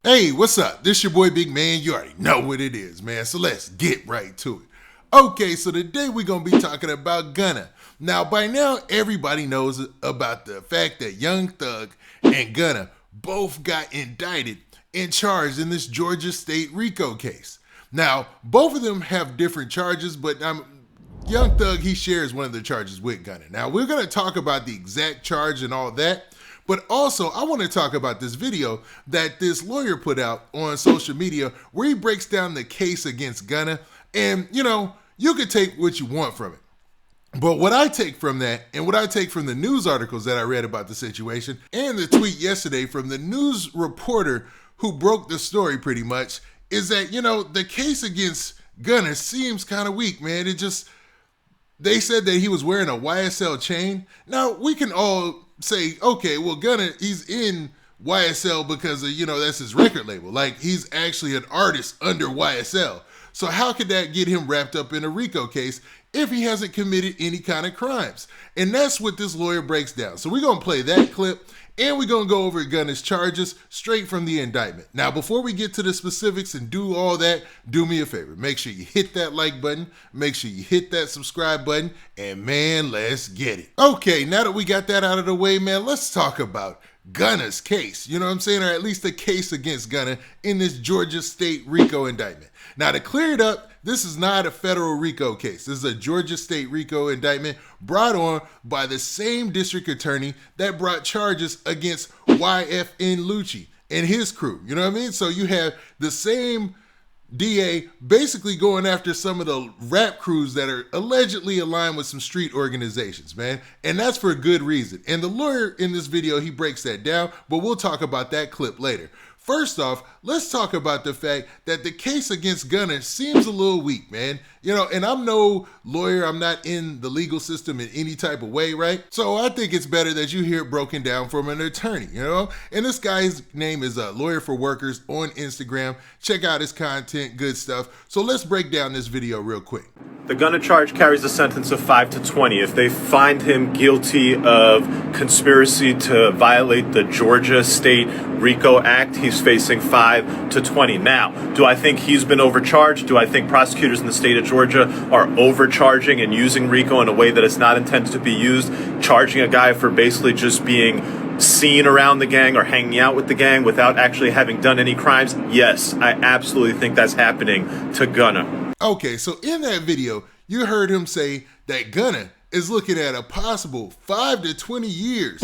Hey, what's up? This your boy Big Man. You already know what it is, man. So let's get right to it. Okay, so today we're going to be talking about Gunna. Now, by now, everybody knows about the fact that Young Thug and Gunna both got indicted and charged in this Georgia State RICO case. Now, both of them have different charges, but Young Thug, he shares one of the charges with Gunna. Now, we're going to talk about the exact charge and all that. But also, I want to talk about this video that this lawyer put out on social media where he breaks down the case against Gunna. And, you could take what you want from it. But what I take from that, and what I take from the news articles that I read about the situation, and the tweet yesterday from the news reporter who broke the story pretty much, is that, the case against Gunna seems kind of weak, man. They said that he was wearing a YSL chain. Now, we can all say, okay, well, Gunna, he's in YSL because of, that's his record label. Like, he's actually an artist under YSL. So how could that get him wrapped up in a RICO case if he hasn't committed any kind of crimes? And that's what this lawyer breaks down. So we're going to play that clip, and we're going to go over Gunna's charges straight from the indictment. Now, before we get to the specifics and do all that, do me a favor. Make sure you hit that like button. Make sure you hit that subscribe button. And, man, let's get it. Okay, now that we got that out of the way, man, let's talk about Gunna's case. You know what I'm saying? Or at least the case against Gunna in this Georgia State RICO indictment. Now, to clear it up, this is not a federal RICO case. This is a Georgia State RICO indictment brought on by the same district attorney that brought charges against YFN Lucci and his crew. You know what I mean? So you have the same DA basically going after some of the rap crews that are allegedly aligned with some street organizations, man. And that's for a good reason. And the lawyer in this video, he breaks that down, but we'll talk about that clip later. First off, let's talk about the fact that the case against Gunna seems a little weak, man. And I'm no lawyer. I'm not in the legal system in any type of way, right? So I think it's better that you hear it broken down from an attorney, And this guy's name is Lawyer for Workers on Instagram. Check out his content, good stuff. So let's break down this video real quick. The Gunna charge carries a sentence of 5 to 20. If they find him guilty of conspiracy to violate the Georgia State RICO Act, he's facing 5 to 20. Now, do I think he's been overcharged? Do I think prosecutors in the state of Georgia are overcharging and using RICO in a way that it's not intended to be used, charging a guy for basically just being seen around the gang or hanging out with the gang without actually having done any crimes? Yes, I absolutely think that's happening to Gunna. Okay, so in that video, you heard him say that Gunna is looking at a possible 5 to 20 years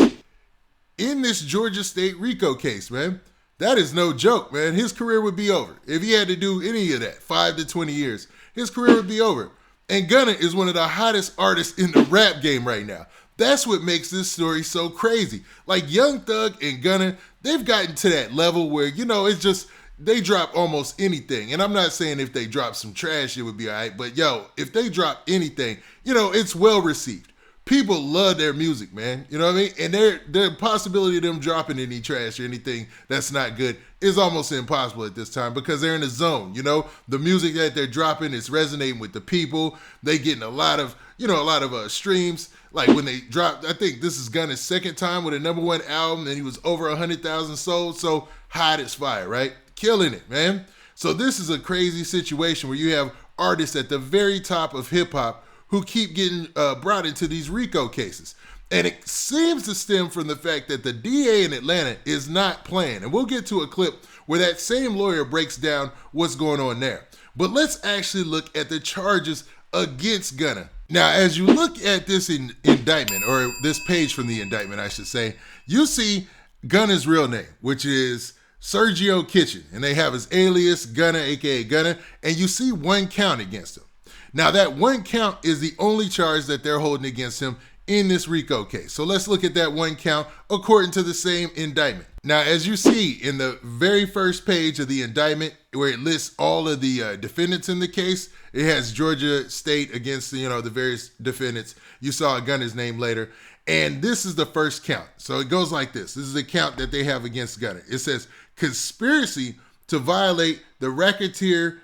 in this Georgia State RICO case, man. That is no joke, man. His career would be over. If he had to do any of that, 5 to 20 years, his career would be over. And Gunna is one of the hottest artists in the rap game right now. That's what makes this story so crazy. Like Young Thug and Gunna, they've gotten to that level where, it's just, they drop almost anything. And I'm not saying if they drop some trash, it would be all right. But, if they drop anything, it's well received. People love their music, man. You know what I mean? And the possibility of them dropping any trash or anything that's not good is almost impossible at this time because they're in a zone. The music that they're dropping is resonating with the people. They getting a lot of streams. Like when they dropped, I think this is Gunna's second time with a #1 album, and he was over 100,000 sold. So hot as fire, right? Killing it, man. So this is a crazy situation where you have artists at the very top of hip hop who keep getting brought into these RICO cases. And it seems to stem from the fact that the DA in Atlanta is not playing. And we'll get to a clip where that same lawyer breaks down what's going on there. But let's actually look at the charges against Gunna. Now, as you look at this indictment, or this page from the indictment, I should say, you see Gunna's real name, which is Sergio Kitchen. And they have his alias, Gunna, aka Gunna. And you see 1 count against him. Now, that 1 count is the only charge that they're holding against him in this RICO case. So let's look at that 1 count according to the same indictment. Now, as you see in the very first page of the indictment, where it lists all of the defendants in the case, it has Georgia State against the various defendants. You saw Gunna's name later. And this is the first count. So it goes like this. This is the count that they have against Gunna. It says conspiracy to violate the Racketeer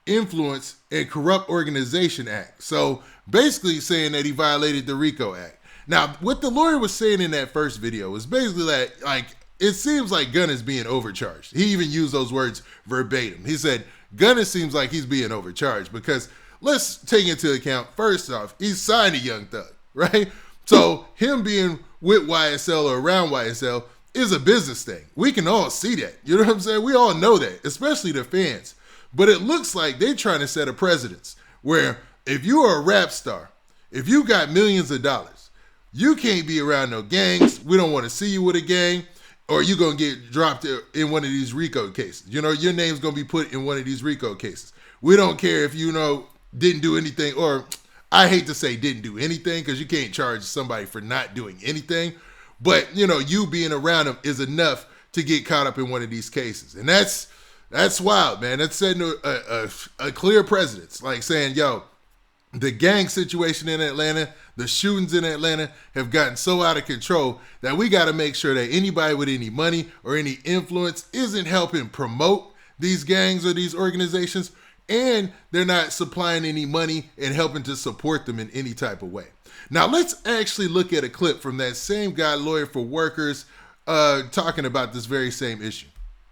Influence and Corrupt Organization Act. So basically saying that he violated the RICO Act. Now, what the lawyer was saying in that first video was basically that, like, it seems like Gunna's being overcharged. He even used those words verbatim. He said, Gunna seems like he's being overcharged because let's take into account, first off, he's signed to Young Thug, right? So him being with YSL or around YSL is a business thing. We can all see that. You know what I'm saying? We all know that, especially the fans. But it looks like they're trying to set a precedence where if you are a rap star, if you got millions of dollars, you can't be around no gangs. We don't want to see you with a gang, or you're going to get dropped in one of these RICO cases. You know, your name's going to be put in one of these RICO cases. We don't care if you know didn't do anything, or I hate to say didn't do anything because you can't charge somebody for not doing anything. But, you know, you being around them is enough to get caught up in one of these cases. And that's wild, man. That's setting a clear precedence, like saying, yo, the gang situation in Atlanta, the shootings in Atlanta have gotten so out of control that we got to make sure that anybody with any money or any influence isn't helping promote these gangs or these organizations, and they're not supplying any money and helping to support them in any type of way. Now, let's actually look at a clip from that same guy, Lawyer for Workers, talking about this very same issue.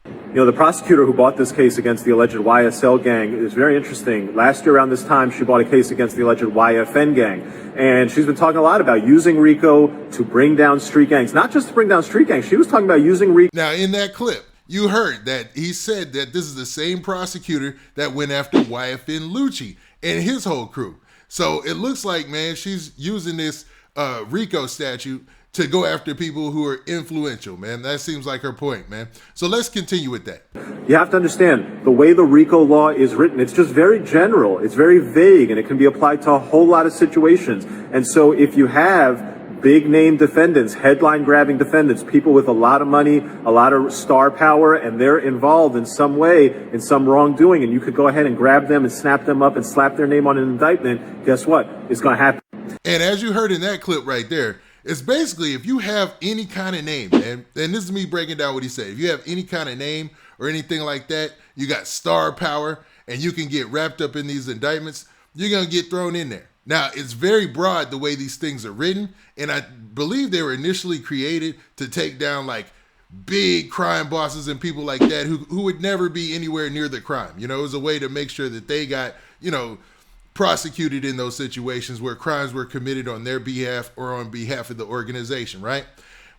You know, the prosecutor who brought this case against the alleged YSL gang is very interesting. Last year around this time, she brought a case against the alleged YFN gang. And she's been talking a lot about using RICO to bring down street gangs. Not just to bring down street gangs. She was talking about using RICO. Now, in that clip, you heard that he said that this is the same prosecutor that went after YFN Lucci and his whole crew. So it looks like, man, she's using this RICO statute to go after people who are influential, man. That seems like her point, man. So let's continue with that. You have to understand, the way the RICO law is written, it's just very general. It's very vague, and it can be applied to a whole lot of situations. And so if you have big name defendants, headline grabbing defendants, people with a lot of money, a lot of star power, and they're involved in some way in some wrongdoing, and you could go ahead and grab them and snap them up and slap their name on an indictment, guess what? It's going to happen. And as you heard in that clip right there, it's basically if you have any kind of name, man, and this is me breaking down what he said. If you have any kind of name or anything like that, you got star power and you can get wrapped up in these indictments, you're going to get thrown in there. Now, it's very broad the way these things are written, and I believe they were initially created to take down like big crime bosses and people like that who would never be anywhere near the crime. You know, it was a way to make sure that they got, you know, prosecuted in those situations where crimes were committed on their behalf or on behalf of the organization, right?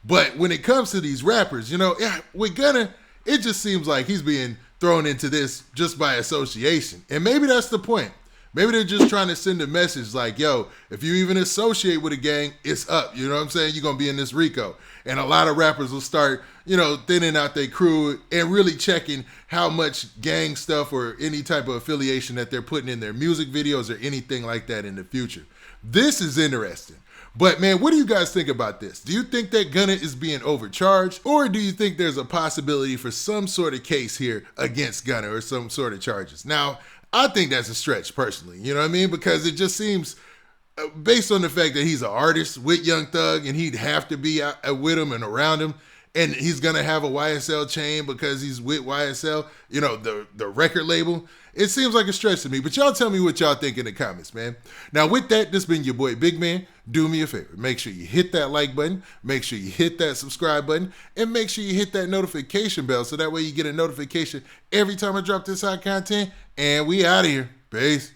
But when it comes to these rappers, you know, with Gunna, it just seems like he's being thrown into this just by association. And maybe that's the point. Maybe they're just trying to send a message like, yo, if you even associate with a gang, it's up. You know what I'm saying? You're going to be in this RICO. And a lot of rappers will start, you know, thinning out their crew and really checking how much gang stuff or any type of affiliation that they're putting in their music videos or anything like that in the future. This is interesting. But, man, what do you guys think about this? Do you think that Gunna is being overcharged? Or do you think there's a possibility for some sort of case here against Gunna or some sort of charges? Now, I think that's a stretch personally, you know what I mean? Because it just seems, based on the fact that he's an artist with Young Thug and he'd have to be with him and around him, and he's going to have a YSL chain because he's with YSL, you know, the record label. It seems like a stretch to me, but y'all tell me what y'all think in the comments, man. Now, with that, this has been your boy Big Man. Do me a favor. Make sure you hit that like button. Make sure you hit that subscribe button. And make sure you hit that notification bell so that way you get a notification every time I drop this hot content. And we out of here. Peace.